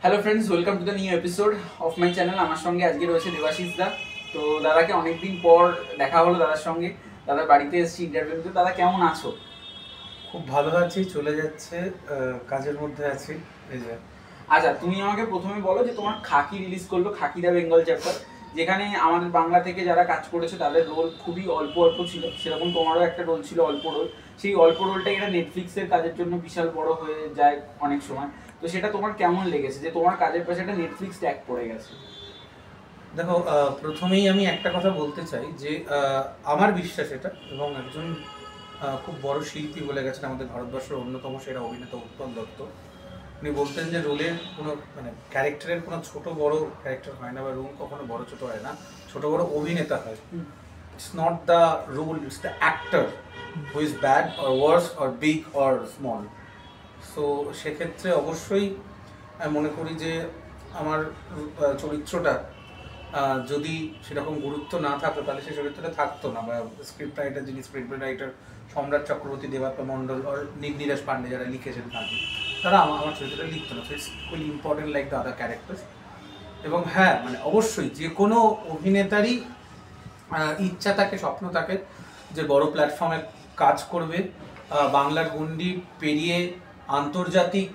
Hello friends, welcome to the new episode of my channel. আমার সঙ্গে আজকে রয়েছে দেবাশিস দা। তো দাদাকে অনেকদিন পর দেখা হলো দাদার সঙ্গে। দাদার বাড়িতে এসেছি ইন্টারভিউ দিতে। দাদা কেমন আছো? খুব ভালো আছি, চলে যাচ্ছে। কাজের মধ্যে আছি, এই যে। আচ্ছা, তুমি আমাকে প্রথমে বলো যে তোমার খাকি রিলিজ করলো, খাকি দা বেঙ্গল চ্যাপ্টার, যেখানে আমাদের বাংলা থেকে যারা কাজ করেছে তাদের রোল খুবই অল্প অল্প ছিল, সেরকম তোমারও একটা রোল ছিল অল্প রোল। সেই অল্প রোলটা এটা নেটফ্লিক্সের কাজের জন্য বিশাল বড় হয়ে যায় অনেক সময়। তো সেটা তোমার কেমন লেগেছে যে তোমার কাজের পাশে একটা নেটফ্লিক্স ট্যাগ পড়ে গেছে? দেখো, প্রথমেই আমি একটা কথা বলতে চাই যে আমার বিশ্বাস এটা, এবং একজন খুব বড় শিল্পী বলে গেছেন আমাদের ভারতবর্ষের অন্যতম সেরা অভিনেতা উৎপল দত্ত। উনি বলতেন যে রোলের কোনো ক্যারেক্টারের কোনো ছোট বড় ক্যারেক্টার হয় না, বা রোল কখনো বড় ছোট হয় না, ছোট বড় অভিনেতা হয়। It's not the role, it's the actor who is bad or worse or big or small. So সেক্ষেত্রে অবশ্যই আমি মনে করি যে আমার চরিত্রটা যদি সেরকম গুরুত্ব না থাকতো তাহলে সেই চরিত্রটা থাকতো না, বা স্ক্রিপ্ট রাইটার, যিনি স্ক্রিপ্ট রাইটার সম্রাট চক্রবর্তী, দেবাত্মা মণ্ডল আর নীরাজ পান্ডে যারা লিখেছেন থাকি, তারা আমার চরিত্রটা লিখতো না। So it's equally important like the other characters. এবং হ্যাঁ, অবশ্যই যে কোনো অভিনেতারই ইচ্ছা থাকে, স্বপ্ন থাকে যে বড় প্ল্যাটফর্মে কাজ করবে, বাংলার গণ্ডি পেরিয়ে আন্তর্জাতিক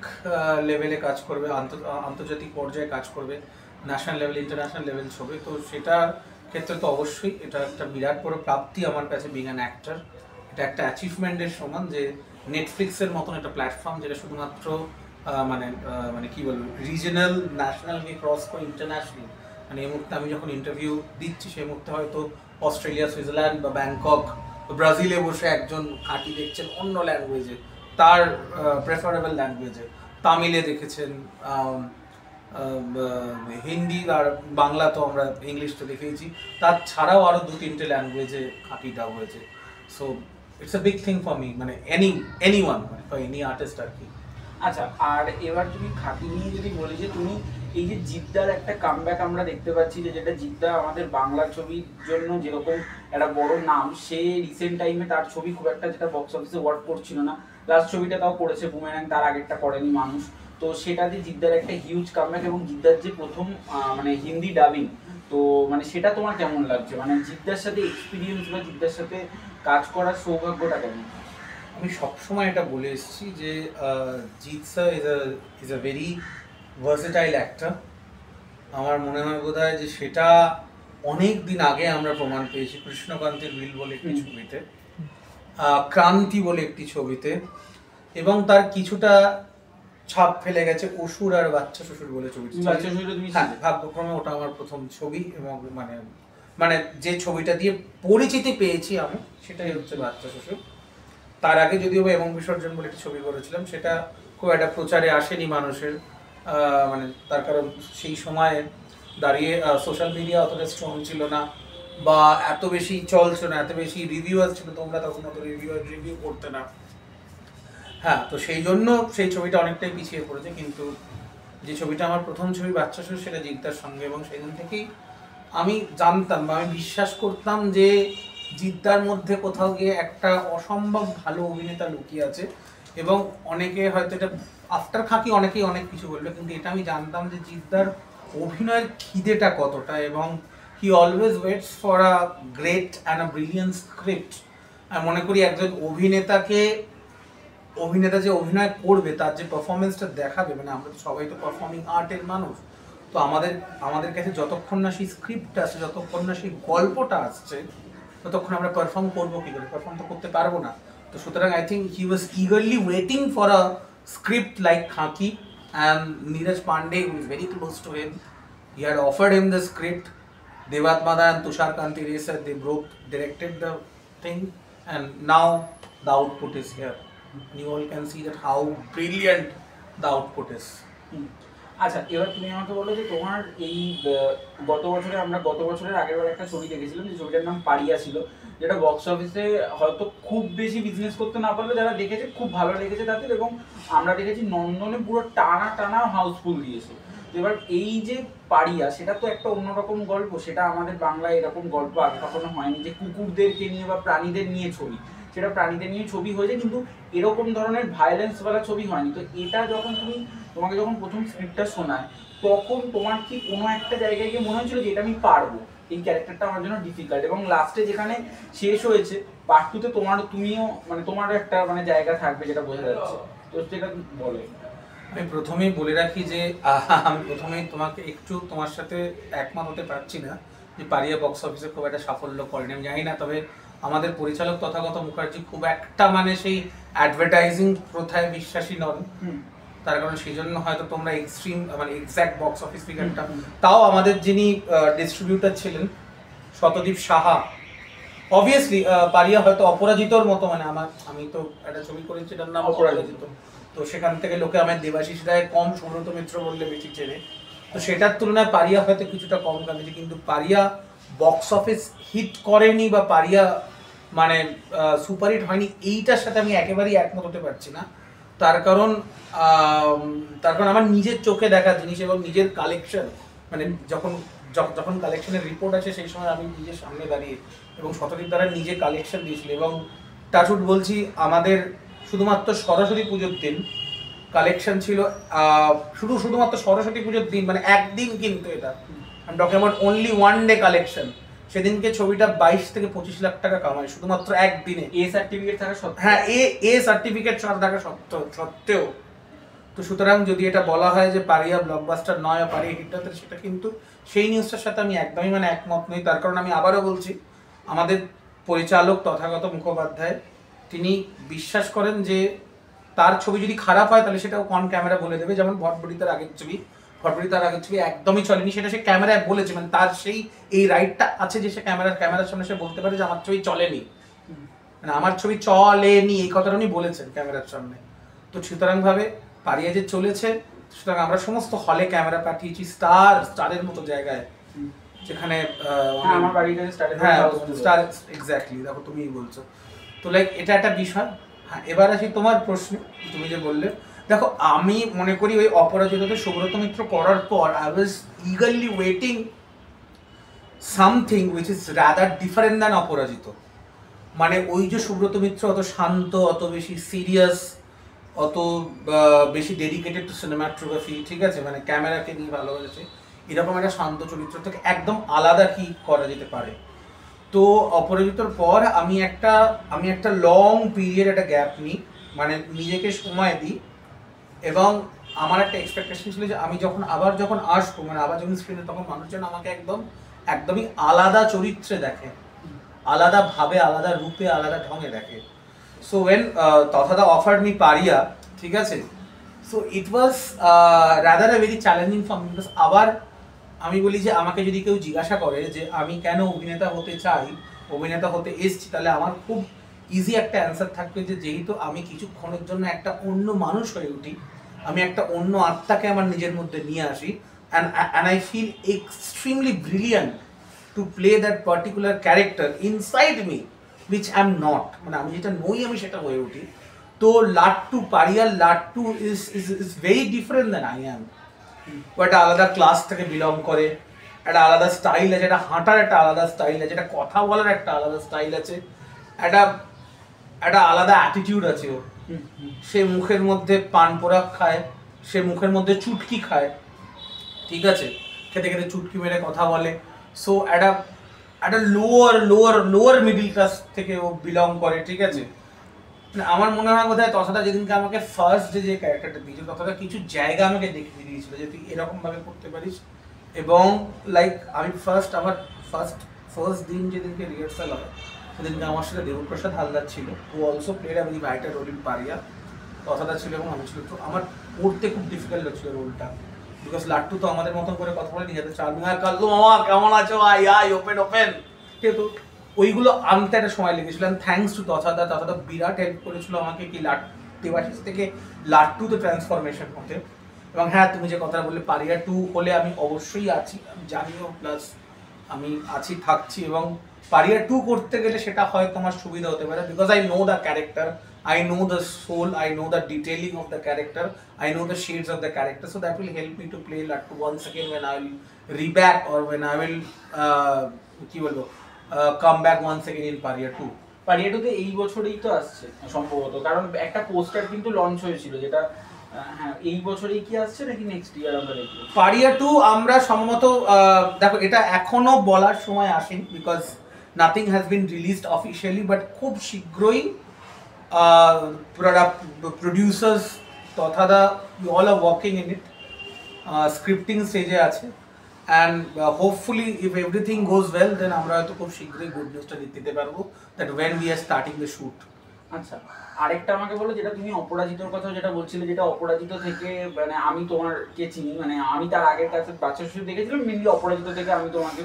লেভেলে কাজ করবে, আন্তর্জাতিক পর্যায়ে কাজ করবে, ন্যাশনাল লেভেল, ইন্টারন্যাশনাল লেভেল ছবি। তো সেটার ক্ষেত্রে তো অবশ্যই এটা একটা বিরাট বড় প্রাপ্তি আমার কাছে, বিং অ্যান অ্যাক্টর। এটা একটা অ্যাচিভমেন্টের সমান যে নেটফ্লিক্সের মতন একটা প্ল্যাটফর্ম, যেটা শুধুমাত্র মানে কি বলবো, রিজনাল ন্যাশনালকে ক্রস করে ইন্টারন্যাশনাল। এই মুহূর্তে আমি যখন ইন্টারভিউ দিচ্ছি সেই মুহূর্তে হয়তো অস্ট্রেলিয়া, সুইজারল্যান্ড বা ব্যাংকক, ব্রাজিলে বসে একজন খাঁটি দেখছেন অন্য ল্যাঙ্গুয়েজে, তার প্রেফারেবল ল্যাঙ্গুয়েজে। তামিলে দেখেছেন, হিন্দি আর বাংলা, তো আমরা ইংলিশ তো দেখেইছি, তার ছাড়াও আরও 2-3টে ল্যাঙ্গুয়েজে খাঁটিটা হয়েছে। So it's a big thing for me, anyone, for any artist আর কি। আচ্ছা, আর এবার তুমি খাকি নিয়ে যদি বলি যে তুমি এই যে জিদ্দার একটা কামব্যাক আমরা দেখতে পাচ্ছি, যে যেটা জিদ্দা আমাদের বাংলা ছবির জন্য যেরকম একটা বড় নাম, সে রিসেন্ট টাইমে তার ছবি খুব একটা যেটা বক্স অফিসে ওয়ার্ক করছিল না। লাস্ট ছবিটা তাও করেছে বুমেরাং, তার আগেরটা করেনি মানুষ। তো সেটা দিয়ে জিদ্দার একটা হিউজ কামব্যাক, এবং জিদ্দার যে প্রথম মানে হিন্দি ডাবিং, তো মানে সেটা তোমার কেমন লাগছে? মানে জিদ্দার সাথে এক্সপিরিয়েন্স বা জিদ্দার সাথে কাজ করার সৌভাগ্যটা কেমন? আমি সবসময় এটা বলে এসেছি যে Jeet sir is a very versatile actor. আমার মনে হয় বোধহয় যে সেটা অনেক দিন আগে আমরা প্রমাণ পেয়েছি কৃষ্ণকান্তের উইল বলে একটি ছবিতে, ক্রান্তি বলে একটি ছবিতে, এবং তার কিছুটা ছাপ ফেলে গেছে অসুর আর বাচ্চা শ্বশুর বলে ছবিটি। ভাগ্যক্রমে ওটা আমার প্রথম ছবি, এবং মানে যে ছবিটা দিয়ে পরিচিতি পেয়েছি আমি, সেটাই হচ্ছে বাচ্চা শ্বশুর। তার আগে যদিও বা এবং বিসর্জন বলে একটি ছবি করেছিলাম, সেটা খুব একটা প্রচারে আসেনি মানুষের, তার কারণ সেই সময়ে দাঁড়িয়ে সোশ্যাল মিডিয়া অতটা স্ট্রং ছিল না, বা এত বেশি চলছে না, এত বেশি রিভিউয়ার ছিল, তোমরা তখন অত রিভিউ করতে না। হ্যাঁ, তো সেই জন্য সেই ছবিটা অনেকটাই পিছিয়ে পড়েছে। কিন্তু যে ছবিটা আমার প্রথম ছবি বাচ্চা শ্বশুর, সেটা জিদ্দার সঙ্গে, এবং সেদিন থেকেই আমি জানতাম বা আমি বিশ্বাস করতাম যে জিদ্দার মধ্যে কোথাও গিয়ে একটা অসম্ভব ভালো অভিনেতা লুকিয়ে আছে। এবং অনেকে হয়তো এটা আফটার খাকি অনেকেই অনেক কিছু বলবে, কিন্তু এটা আমি জানতাম যে জিদ্দার অভিনয়ের খিদেটা কতটা, এবং he always waits for a great and a brilliant script. আমি মনে করি একজন অভিনেতা যে অভিনয় করবে, তার যে পারফরমেন্সটা দেখাবে, আমরা তো সবাই তো পারফর্মিং আর্টের মানুষ। তো আমাদের কাছে যতক্ষণ না সেই স্ক্রিপ্টটা আসছে, যতক্ষণ না সেই গল্পটা আসছে, ততক্ষণ আমরা পারফর্ম করবো কি করে? পারফর্ম তো করতে পারবো না। তো সুতরাং I think he was eagerly waiting for a script like Khakee, and Neeraj Pandey, who is very close to him, he had offered him the script. Devat Mada and Tushar Kanti Resar, they both directed the thing, and now the output is here. You all can see that how brilliant the output is. আচ্ছা, এবার তুমি আমাকে বলো যে তোমার এই গত বছরের আগের বার একটা ছবি দেখেছিলাম, যে ছবিটার নাম পারিয়া ছিল, যেটা বক্স অফিসে হয়তো খুব বেশি বিজনেস করতে না পারলে যারা দেখেছে খুব ভালো লেগেছে তাদের, এবং আমরা দেখেছি নন্দনে পুরো টানা টানা হাউসফুল দিয়েছে। তো এবার এই যে পারিয়া, সেটা তো একটা অন্যরকম গল্প, সেটা আমাদের বাংলায় এরকম গল্প আগে কখনো হয়নি, যে কুকুরদেরকে নিয়ে বা প্রাণীদের নিয়ে ছবি, সেটা প্রাণীদের নিয়ে ছবি হয়েছে, কিন্তু এরকম ধরনের ভায়োলেন্সওয়ালা ছবি হয়নি। তো এটা যখন তুমি তোমাকে যখন প্রথম স্ক্রিপ্টটা শোনায় তখন তোমার কি কোনো একটা জায়গায় গিয়ে মনে হচ্ছিল যে এটা আমি পারবো, এই ক্যারেক্টারটা আমার জন্য ডিফিকাল্ট, এবং লাস্টে যেখানে শেষ হয়েছে পার্ট 2 তে তুমিও মানে তোমারও একটা মানে জায়গা থাকবে যেটা বোঝা যাচ্ছে, তো সেটা বলো। আমি প্রথমেই বলে রাখি যে আমি প্রথমেই তোমাকে একটু তোমার সাথে একমত হতে পারছি না যে পারিয়া বক্স অফিসে খুব একটা সাফল্য করেনি, আমি জানি না, তবে আমাদের পরিচালক তথাগত মুখার্জি খুব একটা মানে সেই অ্যাডভার্টাইজিং প্রথায় বিশ্বাসী নন, তার কারণ সেই জন্য হয়তো তোমরা এক্সট্রিম মানে এক্স্যাক্ট বক্স অফিস ফিগারটা, তাও আমাদের যিনি ডিস্ট্রিবিউটার ছিলেন শতদীপ সাহা, অবভিয়াসলি পারিয়া হয়তো অপরাজিতর মতো, মানে আমি তো একটা ছবি করেছি এটার নাম অপরাজিত, তো সেখান থেকে লোকে আমার দেবাশিস রায় কম, সুব্রত মিত্র বললে বেশি চেনে, তো সেটার তুলনায় পারিয়া হয়তো কিছুটা কম কামেছে, কিন্তু পারিয়া বক্স অফিস হিট করেনি বা পারিয়া মানে সুপারহিট হয়নি, এইটার সাথে আমি একেবারেই একমত হতে পারছি না। তার কারণ আমার নিজের চোখে দেখা জিনিস এবং নিজের কালেকশন, মানে যখন কালেকশনের রিপোর্ট আছে সেই সময় আমি নিজের সামনে দাঁড়িয়ে এবং শতদীপ দ্বারা নিজে কালেকশন দিয়েছিল, এবং টাচুট বলছি আমাদের শুধুমাত্র সরস্বতী পুজোর দিন কালেকশন ছিল, শুধুমাত্র সরস্বতী পুজোর দিন মানে একদিন, কিন্তু এটা আমি talking about only one day collection, সেদিনকে ছবিটা 22 থেকে 25 লাখ টাকা কামায় শুধুমাত্র একদিনে, এ সার্টিফিকেট থাকা সত্ত্বেও। হ্যাঁ, এ সার্টিফিকেট থাকা সত্ত্বেও। তো সুতরাং যদি এটা বলা হয় যে পারিয়া ব্লকবাস্টার নয় বা পারিয়া হিট, সেটা কিন্তু সেই নিউজটার সাথে আমি একদমই মানে একমত নই। তার কারণ আমি আবারও বলছি, আমাদের পরিচালক তথাগত মুখোপাধ্যায় তিনি বিশ্বাস করেন যে তার ছবি যদি খারাপ হয় তাহলে সেটাও অন ক্যামেরা বলে দেবে, যেমন ভটভটিতার আগের ছবি একদমই চলেনি, সেটা সে ক্যামেরায় বলেছে, মানে তার সেই এই রাইটটা আছে যে সে ক্যামেরার সামনে সে বলতে পারে যে আমার ছবি চলেনি, মানে আমার ছবি চলেনি, এই কথাটা উনি বলেছেন ক্যামেরার সামনে। তো সুতরাং ভাবে পারিয়া যে চলেছে, সুতরাং আমরা সমস্ত হলে ক্যামেরা পাঠিয়েছি স্টারের মতো জায়গায়, যেখানে আমার বাড়িতে স্টার এক্স্যাক্টলি, দেখো তুমিই বলছো, তো লাইক এটা একটা বিষয়। হ্যাঁ, এবার আসি তোমার প্রশ্ন, তুমি যে বললে, দেখো আমি মনে করি ওই অপরাজিততে সুব্রত মিত্র করার পর I was eagerly waiting something which is rather different than অপরাজিত, মানে ওই যে সুব্রত মিত্র অত শান্ত, অত বেশি সিরিয়াস, অত বেশি ডেডিকেটেড টু সিনেমাটোগ্রাফি, ঠিক আছে, মানে ক্যামেরাকে নিয়ে ভালোবাসে, এরকম একটা শান্ত চরিত্র থেকে একদম আলাদা কি করা যেতে পারে। তো অপরাজিতর পর আমি একটা লং পিরিয়ড একটা গ্যাপ নিই, মানে নিজেকে সময় দিই, এবং আমার একটা এক্সপেকটেশন ছিল যে আমি যখন আসবো, মানে আবার যখন স্ক্রিনে, তখন মানুষজন আমাকে একদমই আলাদা চরিত্রে দেখে, আলাদা ভাবে, আলাদা রূপে, আলাদা ঢঙে দেখে। সো ওয়েন তথাদা অফার্ড মি পারিয়া, ঠিক আছে, so it was rather a very challenging for me, because আবার আমি বলি যে আমাকে যদি কেউ জিজ্ঞাসা করে যে আমি কেন অভিনেতা হতে চাই, অভিনেতা হতে এসছি, তাহলে আমার খুব ইজি একটা অ্যান্সার থাকবে যে যেহেতু আমি কিছুক্ষণের জন্য একটা অন্য মানুষ হয়ে উঠি, আমি একটা অন্য আত্মাকে আমার নিজের মধ্যে নিয়ে আসি, and I feel extremely brilliant to play that particular character inside me which I'm not, মানে আমি যেটা নই আমি সেটা হয়ে উঠি। তো পারিয়ার লাট্টু is very different than I am, একটা আলাদা ক্লাস থেকে বিলং করে, একটা আলাদা স্টাইল আছে, একটা হাঁটার একটা আলাদা স্টাইল আছে, একটা কথা বলার একটা আলাদা স্টাইল আছে, একটা আলাদা অ্যাটিটিউড আছে ওর, সে মুখের মধ্যে পান পোড়াক খায়, সে মুখের মধ্যে চুটকি খায়, ঠিক আছে, খেতে খেতে চুটকি মেরে কথা বলে। সো একটা লোয়ার মিডিল ক্লাস থেকে ও বিলং করে, ঠিক আছে, মানে আমার মনে হয় বোধহয় তথাদা যেদিনকে আমাকে ফার্স্ট যে ক্যারেক্টারটা দিয়েছিল, তথাদা কিছু জায়গা আমাকে দেখিয়ে দিয়েছিল যে তুই এরকম ভাবে করতে পারিস, এবং লাইক আমি ফার্স্ট দিন যেদিনকে রিহার্সাল হয় সেদিনকে আমার সাথে দেবপ্রসাদ হালদার ছিল, ও also played a very vital role in Pariah, তথাদা ছিল এবং আমি ছিল। তো আমার করতে খুব ডিফিকাল্ট হচ্ছিল রোলটা, বিকজ লাট্টু তো আমাদের মতন করে কথা বলে নিজেদের চাল কাল্লু মামা কেমন আছো, আই ওপেন, কিন্তু ওইগুলো আনতে একটা সময় লেগেছিল। থ্যাঙ্কস টু তথাদা বিরাট হেল্প করেছিল আমাকে কি দেবাশিস থেকে লাট্টুতে ট্রান্সফরমেশন হতে। এবং হ্যাঁ, তুমি যে কথা বললে পারিয়া 2 হলে আমি অবশ্যই আছি, আমি জানিও, প্লাস আমি থাকছি, এবং পারিয়া 2 করতে গেলে সেটা হয় তোমার সুবিধা হতে পারে, because I know the character, I know the soul, I know the detailing of the character, I know the shades of the character, so that will help me to play Lattu once again when I will reback or when I will come back once again in Paria 2. পারিয়া 2 তে এই বছরেই তো আসছে সম্ভবত, কারণ একটা poster কিন্তু লঞ্চ হয়েছিল যেটা হ্যাঁ, এই বছরেই কি আসছে নাকি নেক্সট ইয়ার আমরা দেখবো? পারিয়া 2 আমরা সম্ভবত দেখো এটা এখনো বলার সময় আসেনি, because nothing has been released officially, but খুব শীঘ্রই প্রডিউসার্স তথা দা all are working in it, scripting স্টেজে আছে, and hopefully if everything goes well then আমরা হয়তো খুব শীঘ্রই গুড নিউজটা দিতে পারবো that when we are starting the shoot. আচ্ছা, আরেকটা আমাকে বলো, যেটা তুমি অপরাজিতর কথা যেটা বলছিলে, যেটা অপরাজিত থেকে মানে আমি তোমাকে চিনি, মানে আমি তার আগের কাছে বাচ্চা শিশু দেখেছিলাম, মেনলি অপরাজিত থেকে আমি তোমাকে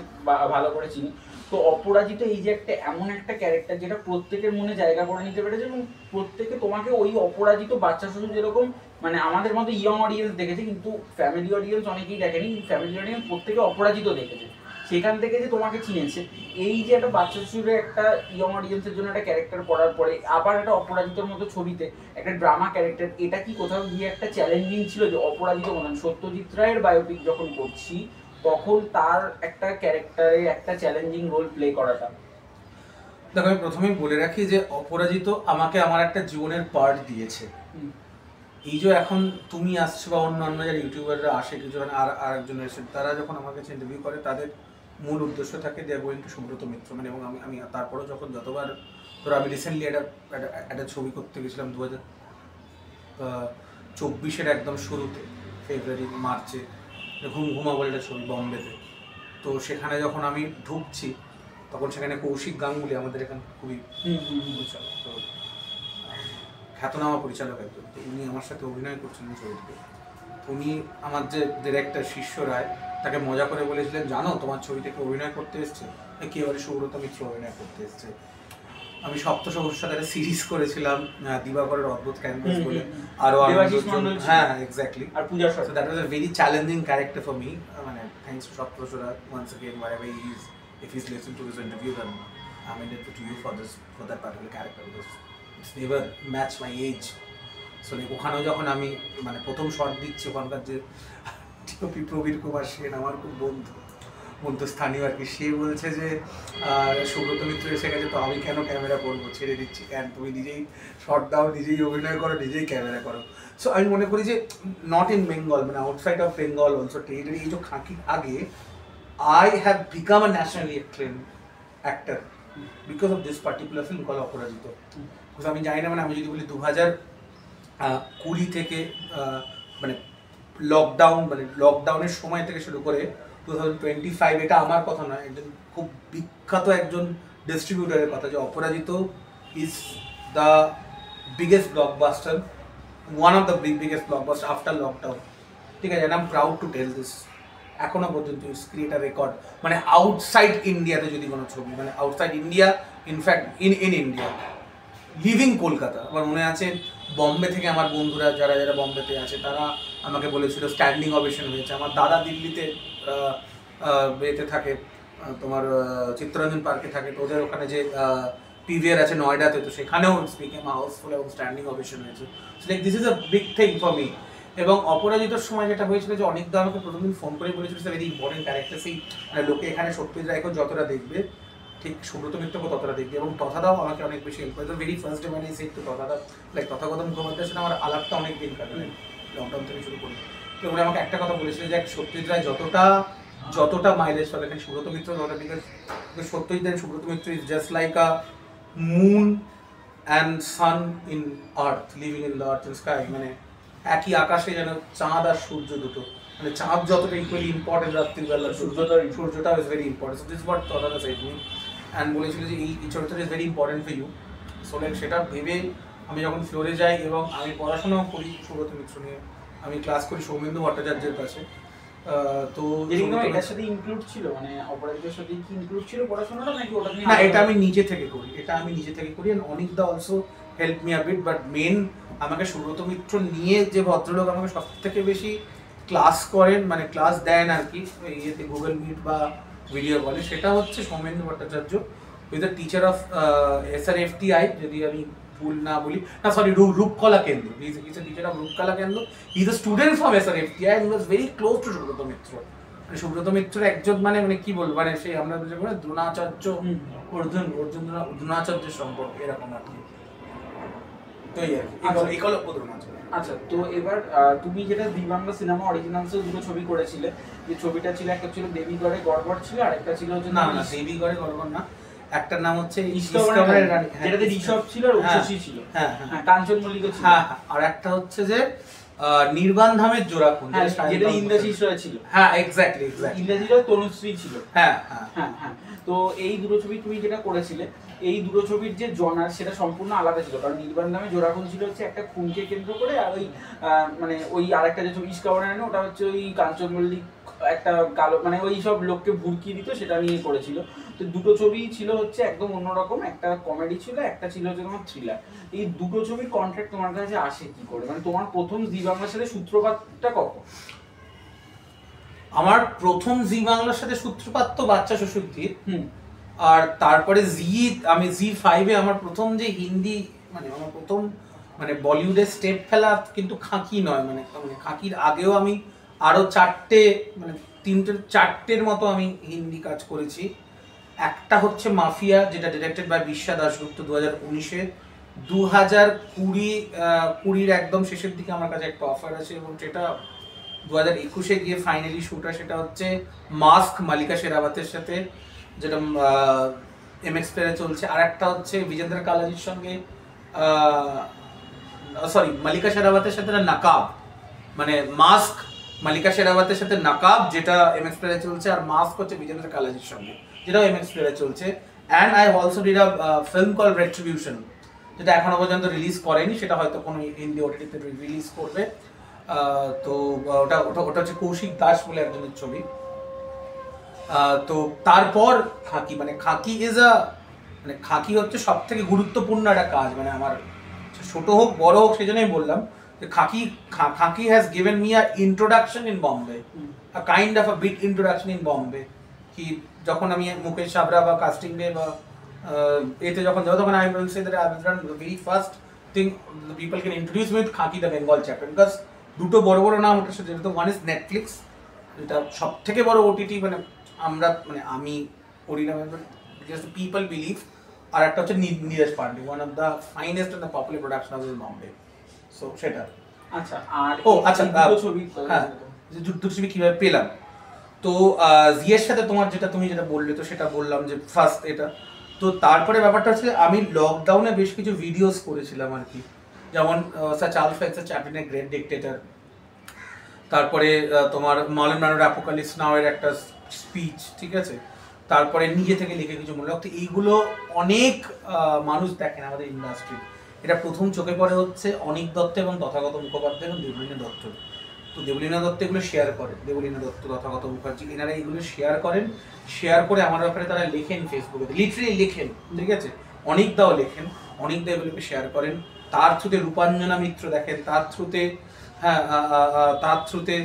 ভালো করে চিনি। তো অপরাজিত এই যে একটা এমন একটা ক্যারেক্টার যেটা প্রত্যেকের মনে জায়গা করে নিতে পেরেছে, এবং প্রত্যেকে তোমাকে ওই অপরাজিত বাচ্চা শিশু যেরকম মানে আমাদের মধ্যে ইয়ং অডিয়েন্স দেখেছে, কিন্তু ফ্যামিলি অডিয়েন্স অনেকেই দেখেনি, ফ্যামিলি অডিয়েন্স প্রত্যেকে অপরাজিত দেখেছে, সেখান থেকে যে তোমাকে চিনেছে। এই যে একটা বাচ্চা শিশুরে একটা ইয়ং অডিয়েন্সের জন্য একটা ক্যারেক্টার করার পরে আবার একটা অপরাজিতর মতো ছবিতে একটা ড্রামা ক্যারেক্টার, এটা কি কোথাও গিয়ে একটা চ্যালেঞ্জিং ছিল? যে অপরাজিত বলেন সত্যজিৎ রায়ের বায়োপিক যখন করছি তখন তার একটা ক্যারেক্টারে একটা চ্যালেঞ্জিং রোল প্লে করাটা। দেখো আমি প্রথমেই বলে রাখি যে অপরাজিত আমাকে আমার একটা জীবনের পার্ট দিয়েছে। এই যে এখন তুমি আসছো বা অন্যান্য যারা ইউটিউবাররা আসে, কিছু আর একজন এসে, তারা যখন আমার কাছে ইন্টারভিউ করে তাদের মূল উদ্দেশ্য থাকে দে are going to Subrata Mitra, মানে এবং আমি তারপরেও যখন যতবার ধরো আমি রিসেন্টলি একটা ছবি করতে গেছিলাম 2024-এর একদম শুরুতে, ফেব্রুয়ারি মার্চে, ঘুম ঘুমা বলে একটা ছবি বম্বেতে। তো সেখানে যখন আমি ঢুকছি তখন সেখানে কৌশিক গাঙ্গুলি আমাদের এখানে খুবই পরিচালক, তো খ্যাতনামা পরিচালক একজন, তো উনি আমার সাথে অভিনয় করছিলেন ছবিটিতে। উনি আমার যে ডিরেক্টর শিষ্য রায় তাকে মজা করে বলেছিলেন, জানো তোমার ছবিতে কে অভিনয় করতে এসছে? কে বলে সুব্রত মিত্র অভিনয় করতে এসছে। আমি সপ্তসহস্র সাথে একটা সিরিজ করেছিলাম দিবাকরের অদ্ভুত ক্যানভাস বলে, আরো হ্যাঁ এক্স্যাক্টলি, আর পূজা সর, that was a very challenging character for me, মানে থ্যাঙ্কস টু সপ্তসহস্র once again wherever he is, if he's listened to this interview then I'm indebted to you for that particular character because it's never match my age. So ওখানেও যখন আমি মানে প্রথম shot দিচ্ছি, ওখানকার যে টিওপি প্রবীর কুমার সেন আমার খুব বন্ধু স্থানীয় আর কি, সে বলছে যে সুব্রত মিত্র এসে গেছে তো আমি কেন ক্যামেরা করবো, ছেড়ে দিচ্ছি কেন, তুমি নিজেই শট দাও, নিজেই অভিনয় করো, নিজেই ক্যামেরা করো। সো আমি মনে করি যে নট ইন বেঙ্গল, মানে outside of Bengal also territory, এই যে খাঁকির আগে I have become a nationally acclaimed actor because of this particular film called অপরাজিত। because আমি জানি না, মানে আমি যদি বলি 2020 থেকে মানে লকডাউনের সময় থেকে শুরু করে 2025, এটা আমার কথা নয়, একজন খুব বিখ্যাত একজন ডিস্ট্রিবিউটারের কথা, যে অপরাজিত is the biggest blockbuster, one of the biggest blockbuster after lockdown, ঠিক আছে, and I'm proud to tell this। এখনো পর্যন্ত ইটস ক্রিয়েট আ রেকর্ড, মানে আউটসাইড ইন্ডিয়াতে যদি কোনো ছবি, মানে outside India, in fact in India, living Kolkata. আমার মনে আছে বম্বে থেকে আমার বন্ধুরা যারা বম্বেতে আছে তারা আমাকে বলেছিল স্ট্যান্ডিং ওভেশন হয়েছে। আমার দাদা দিল্লিতে এতে থাকে, তোমার চিত্তরঞ্জন পার্কে থাকে, তো ওদের ওখানে যে পিভিআর আছে নয়ডাতে, তো সেখানেও স্পিকিং হাউসফুল এবং স্ট্যান্ডিং ওভেশন হয়েছে। Like this is a big thing for me. এবং অপরাজিতর সময় যেটা হয়েছিল যে অনেকদা আমাকে প্রথমদিন ফোন করে বলেছিল ভেরি ইম্পর্টেন্ট ক্যারেক্টার, সেই লোকে এখানে সত্যজিৎ রায়কেও যতটা দেখবে ঠিক সুব্রত মিত্রকেও ততটা দেখবে, এবং তথাদাও আমাকে অনেক বেশি হেল্প করেছে। ভেরি ফার্স্ট ডে মানে সেই তো তথাদা লাইক তথাগত মুখোপাধ্যায়ের সাথে আমার আলাপটা অনেক দিন কাটে, লকডাউন থেকে শুরু করি। তো উনি আমাকে একটা কথা বলেছিল যে সত্যজিৎ রায় যতটা মাইলেজ পাবে এখানে সুব্রত মিত্র ততটা, because Satyajit Ray Subrata Mitra is just like a moon and sun in earth, living in the earth and sky, মানে একই আকাশে যেন চাঁদ আর সূর্য দুটো, মানে চাঁদ যতটা ইকুয়ালি ইম্পর্টেন্ট রাত্রিবেলা, সূর্যটাও is very important. So this what তথাদা সেড মি, অ্যান্ড বলেছিল যে এই চরিত্রটা is very important for you. So like সেটা ভেবে আমি যখন ফ্লোরে যাই এবং আমি পড়াশোনাও করি সুব্রত মিত্র নিয়ে, আমি ক্লাস করি সৌমেন্দু ভট্টাচার্যের কাছে। তো এটার সাথে ইনক্লুড ছিল, মানে অপরাজিতের সাথে কি ইনক্লুড ছিল পড়াশোনাটা, নাকি ওটা না? এটা আমি নিজে থেকে করি, এন্ড অনিকদা also help me a bit, but main আমাকে সুব্রত মিত্র নিয়ে যে ভদ্রলোক আমাকে সব থেকে বেশি ক্লাস করেন, মানে ক্লাস দেন আর কি ইয়েতে গুগল মিট বা ভিডিও বলে, সেটা হচ্ছে Soumendu Bhattacharya, with the teacher of SRFTI, যদি আমি ভুল না বলি, না sorry, Rupkala Kendra, he is a teacher of Rupkala Kendra, he is a student from SRFTI and he was very close to Subrata Mitra. মানে সুব্রত মিত্র একজন মানে কি বলবো, মানে সেই আমরা দ্রোণাচার্য দ্রোণাচার্যের সম্পর্ক এরকম আর কি। তো এই আর কি একলব্য দ্রোণাচার্য। আচ্ছা, তো এবার তুমি যেটা জি বাংলা সিনেমা অরিজিনালসেও দুটো ছবি করেছিলে, যে ছবিটা ছিল একটা ছিল দেবীগড়ে গড়গড় ছিল, আর একটা ছিল হচ্ছে না দেবীগড়ে গড়গড় না, একটার নাম হচ্ছে ইস্কাবনের রানী, যেটাতে ঋষভ ছিল আর উষসী ছিল, হ্যাঁ কাঞ্চন মল্লিকও ছিল, হ্যাঁ, আর একটা হচ্ছে যে নির্বাণধামের জোড়াখুন, যেটা ইন্দ্রাশিস রয় ছিল, হ্যাঁ এক্স্যাক্টলি ইন্দ্রাশিস আর তনুশ্রী ছিল, হ্যাঁ। তো এই দুটো ছবি তুমি যেটা করেছিলে, এই দুটো ছবির যে জনার সেটা সম্পূর্ণ আলাদা ছিল, কারণ নির্বাণ নামে জোড়াখুন ছিল হচ্ছে একটা খুনকে কেন্দ্র করে, আর ওই মানে ওই আরেকটা যে ছবি ইস্কাবনের রানী ওটা হচ্ছে ওই কাঞ্চন মল্লিক একটা কালো মানে ওই সব লোককে ভুরকি দিত সেটা নিয়ে করেছিল। তো দুটো ছবি ছিল হচ্ছে একদম অন্যরকম, একটা কমেডি ছিল, একটা ছিল হচ্ছে তোমার থ্রিলার। এই দুটো ছবির কন্ট্রাক্ট তোমার কাছে আসে কি করে, মানে তোমার প্রথম জি বাংলার সাথে সূত্রপাতটা কখন? আমার প্রথম জি বাংলার সাথে সূত্রপাত তো বাচ্চা শ্বশুর দিয়ে, আর তারপরে আমি জি5 আমার প্রথম যে হিন্দি মানে আমার প্রথম মানে বলিউডে স্টেপ ফেলা কিন্তু খাঁকি নয়, মানে খাঁকির আগেও আমি আরো চারটের মতো আমি হিন্দি কাজ করেছি। একটা হচ্ছে মাফিয়া, যেটা ডিরেক্টেড বাই বিশ্বা দাশগুপ্ত 2019-এ। 2020 একদম শেষের দিকে আমার কাছে একটা অফার আছে, এবং সেটা 2021-এ গিয়ে ফাইনালি শুট হয়। সেটা হচ্ছে মাস্ক, মালিকা শেরাওয়াতের সাথে, যেটা এমএক্স প্লেয়ারে চলছে। আর একটা হচ্ছে বিজেন্দ্র কালাজির সঙ্গে, সরি মালিকা শেরাওয়াতের সাথে নাকাব, মানে মাস্ক মালিকা শেরাওয়াতের সাথে নাকাব, যেটা এমএক্স প্লেয়ারে চলছে, আর মাস্ক হচ্ছে বিজেন্দ্র কালাজির সঙ্গে, যেটাও এমএক্স প্লেয়ারে চলছে। And I also did a film call Retribution, যেটা এখনো পর্যন্ত রিলিজ করেনি, সেটা হয়তো কোনো হিন্দি ওটিটিতে রিলিজ করবে। তো ওটা হচ্ছে কৌশিক দাস বলে একজনের ছবি। তো তারপর খাঁকি, মানে খাঁকি মানে খাঁকি হচ্ছে সব থেকে গুরুত্বপূর্ণ একটা কাজ, মানে আমার ছোট হোক বড় হোক সেজন্যই বললাম যে Khakee has given me a introduction in Bombay, a kind of a big introduction in Bombay. কি যখন আমি মুকেশ সাবরা বা কাস্টিং ডে বা এতে যখন যাবো, তখন I will say that I will run the very first thing the people can introduce me with Khakee the Bengal chapter, because দুটো বড় বড় নাম ওটার সাথে, যেটা ওয়ান ইজ নেটফ্লিক্স, যেটা সব থেকে বড় ওটিটি, মানে আমি করি না, পিপল বিলিভ, আর একটা হচ্ছে Neeraj Pandey, one of the finest and the popular production house in Bombay. So সেটা। আচ্ছা, আর দুটো ছবি, হ্যাঁ, দুটো ছবি কিভাবে পেলাম, তো জিয়ের সাথে তুমি যেটা বললে, তো সেটা বললাম যে ফার্স্ট এটা। তো তারপরে ব্যাপারটা হচ্ছে আমি লকডাউনে বেশ কিছু ভিডিওস করেছিলাম আর কি, যেমন such alpha it's a chapter in a great dictator, তারপরে তোমার মার্লন ব্র্যান্ডোর অ্যাপোকালিপস নাও এর একটা স্পিচ, ঠিক আছে, তারপরে নিজে থেকে লিখে কিছু মূলক। তো এইগুলো অনেক মানুষ দেখেন আমাদের ইন্ডাস্ট্রি। এটা প্রথম চোখে পড়ে হচ্ছে অনিক দত্ত এবং তথাগত মুখোপাধ্যায় এবং দেবলীনা দত্ত। তো দেবলীনা দত্ত এগুলো শেয়ার করে, দেবলীনা দত্ত, তথাগত মুখার্জি, এনারা এগুলো শেয়ার করেন, শেয়ার করে আমার ব্যাপারে তারা লেখেন ফেসবুকে, লিটারেলি লেখেন, ঠিক আছে, অনিকদাও লেখেন, অনিকদা এগুলোকে শেয়ার করেন। তার থ্রুতে রূপাঞ্জনা মিত্র দেখেন, তার থ্রুতে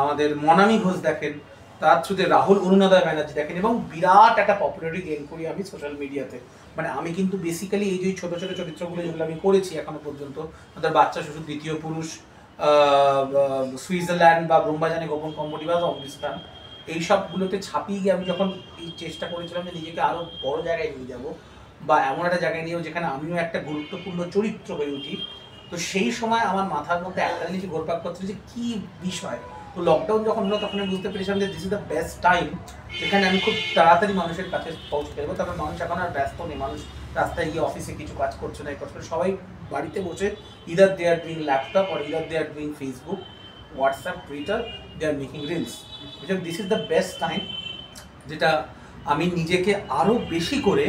আমাদের মনামি ঘোষ দেখেন, তার থ্রুতে রাহুল অরুণোদয় ব্যানার্জি দেখেন, এবং বিরাট একটা পপুলারিটি গেইন করি আমি সোশ্যাল মিডিয়াতে। মানে আমি কিন্তু বেসিক্যালি এই যে ছোট ছোট চরিত্রগুলো যেগুলো আমি করেছি এখনো পর্যন্ত, আমাদের বাচ্চা শ্বশুর, দ্বিতীয় পুরুষ, সুইজারল্যান্ড বা ব্রহ্মবাজানে গোপন কম্পটি বা অমৃতস্থান, এই সবগুলোতে ছাপিয়ে গিয়ে আমি যখন এই চেষ্টা করেছিলাম যে নিজেকে আরও বড় জায়গায় নিয়ে যাব, বা এমন একটা জায়গায় নিয়েও যেখানে আমিও একটা গুরুত্বপূর্ণ চরিত্র হয়ে উঠি, তো সেই সময় আমার মাথার মধ্যে একটা জিনিস ঘোরপাক করছিল যে কী বিষয়। তো লকডাউন যখন হলো তখন আমি বুঝতে পেরেছিলাম যে this is the best time, যেখানে আমি খুব তাড়াতাড়ি মানুষের কাছে পৌঁছতে পারবো। তারপর মানুষ এখন আর ব্যস্ত নেই, মানুষ রাস্তায় গিয়ে অফিসে কিছু কাজ করছে না, এই কাজ করে সবাই বাড়িতে বসে either they are doing laptop আর either they are doing Facebook, WhatsApp, Twitter, they are making reels. This is the best time, যেটা আমি নিজেকে আরও বেশি করে